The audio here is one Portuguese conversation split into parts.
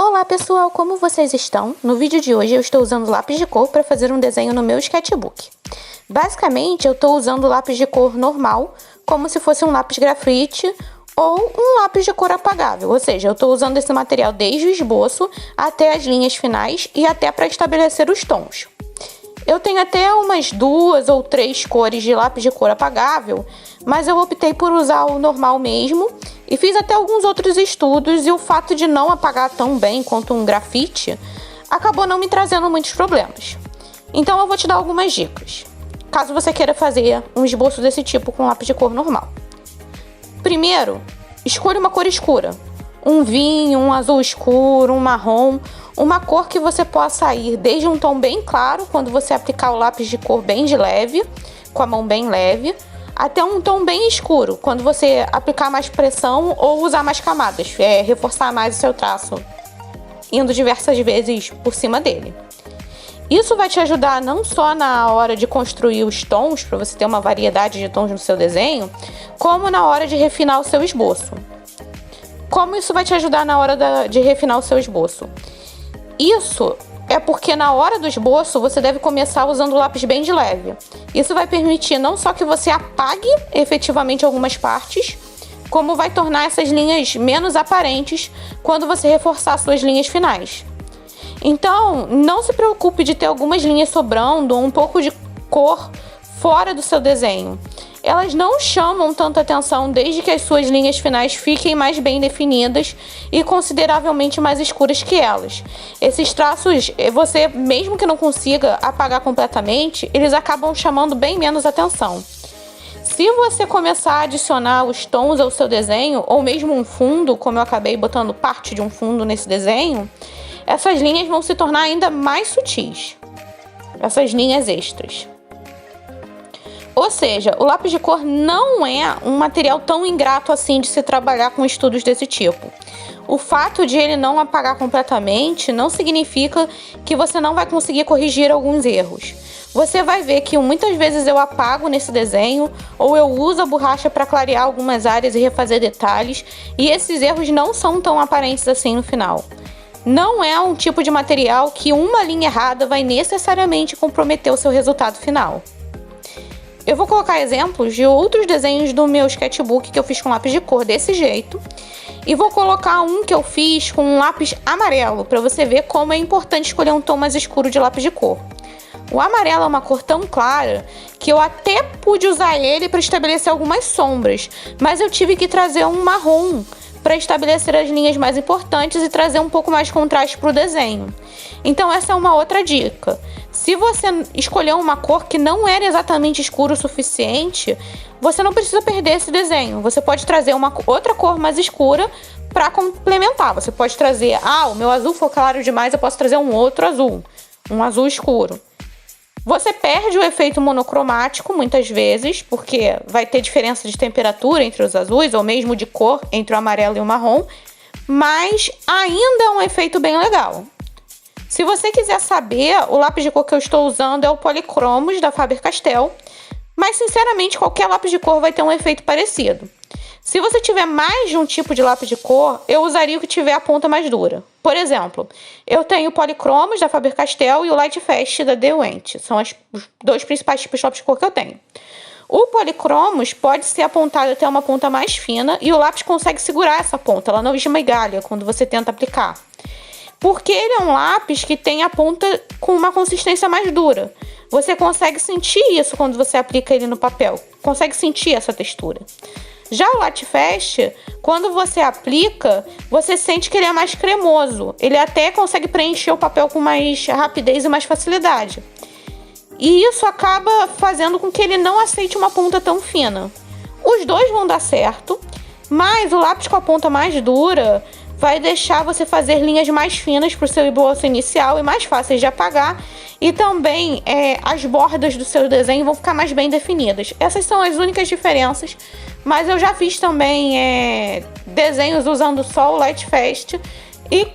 Olá pessoal, como vocês estão? No vídeo de hoje eu estou usando lápis de cor para fazer um desenho no meu sketchbook. Basicamente eu estou usando lápis de cor normal, como se fosse um lápis grafite ou um lápis de cor apagável, ou seja, eu estou usando esse material desde o esboço até as linhas finais e até para estabelecer os tons. Eu tenho até umas 2 ou 3 cores de lápis de cor apagável, mas eu optei por usar o normal mesmo e fiz até alguns outros estudos e o fato de não apagar tão bem quanto um grafite acabou não me trazendo muitos problemas. Então eu vou te dar algumas dicas, caso você queira fazer um esboço desse tipo com lápis de cor normal. Primeiro, escolha uma cor escura, um vinho, um azul escuro, um marrom, uma cor que você possa ir desde um tom bem claro, quando você aplicar o lápis de cor bem de leve, com a mão bem leve, até um tom bem escuro, quando você aplicar mais pressão ou usar mais camadas, reforçar mais o seu traço, indo diversas vezes por cima dele. Isso vai te ajudar não só na hora de construir os tons, para você ter uma variedade de tons no seu desenho, como na hora de refinar o seu esboço. Como isso vai te ajudar na hora de refinar o seu esboço? Isso é porque na hora do esboço você deve começar usando o lápis bem de leve. Isso vai permitir não só que você apague efetivamente algumas partes, como vai tornar essas linhas menos aparentes quando você reforçar suas linhas finais. Então, não se preocupe de ter algumas linhas sobrando ou um pouco de cor fora do seu desenho. Elas não chamam tanta atenção desde que as suas linhas finais fiquem mais bem definidas e consideravelmente mais escuras que elas. Esses traços, você, mesmo que não consiga apagar completamente, eles acabam chamando bem menos atenção. Se você começar a adicionar os tons ao seu desenho, ou mesmo um fundo, como eu acabei botando parte de um fundo nesse desenho, essas linhas vão se tornar ainda mais sutis. Essas linhas extras. Ou seja, o lápis de cor não é um material tão ingrato assim de se trabalhar com estudos desse tipo. O fato de ele não apagar completamente não significa que você não vai conseguir corrigir alguns erros. Você vai ver que muitas vezes eu apago nesse desenho ou eu uso a borracha para clarear algumas áreas e refazer detalhes, e esses erros não são tão aparentes assim no final. Não é um tipo de material que uma linha errada vai necessariamente comprometer o seu resultado final. Eu vou colocar exemplos de outros desenhos do meu sketchbook que eu fiz com lápis de cor desse jeito. E vou colocar um que eu fiz com um lápis amarelo, para você ver como é importante escolher um tom mais escuro de lápis de cor. O amarelo é uma cor tão clara que eu até pude usar ele para estabelecer algumas sombras, mas eu tive que trazer um marrom para estabelecer as linhas mais importantes e trazer um pouco mais de contraste para o desenho. Então essa é uma outra dica. Se você escolher uma cor que não era exatamente escura o suficiente, você não precisa perder esse desenho. Você pode trazer uma outra cor mais escura para complementar. Você pode trazer, o meu azul foi claro demais, eu posso trazer um outro azul, um azul escuro. Você perde o efeito monocromático muitas vezes, porque vai ter diferença de temperatura entre os azuis, ou mesmo de cor entre o amarelo e o marrom, mas ainda é um efeito bem legal. Se você quiser saber, o lápis de cor que eu estou usando é o Polychromos da Faber-Castell, mas sinceramente qualquer lápis de cor vai ter um efeito parecido. Se você tiver mais de um tipo de lápis de cor, eu usaria o que tiver a ponta mais dura. Por exemplo, eu tenho o Polychromos da Faber-Castell e o Lightfast da Derwent. São os dois principais tipos de lápis de cor que eu tenho. O Polychromos pode ser apontado até uma ponta mais fina e o lápis consegue segurar essa ponta, ela não esmigalha quando você tenta aplicar. Porque ele é um lápis que tem a ponta com uma consistência mais dura. Você consegue sentir isso quando você aplica ele no papel. Consegue sentir essa textura. Já o Lightfast, quando você aplica, você sente que ele é mais cremoso. Ele até consegue preencher o papel com mais rapidez e mais facilidade. E isso acaba fazendo com que ele não aceite uma ponta tão fina. Os dois vão dar certo, mas o lápis com a ponta mais dura vai deixar você fazer linhas mais finas para o seu esboço inicial e mais fáceis de apagar. E também as bordas do seu desenho vão ficar mais bem definidas. Essas são as únicas diferenças. Mas eu já fiz também desenhos usando só o Lightfast. E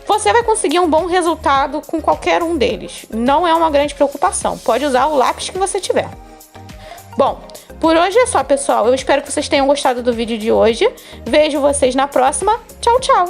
você vai conseguir um bom resultado com qualquer um deles. Não é uma grande preocupação. Pode usar o lápis que você tiver. Bom, por hoje é só, pessoal. Eu espero que vocês tenham gostado do vídeo de hoje. Vejo vocês na próxima. Tchau, tchau!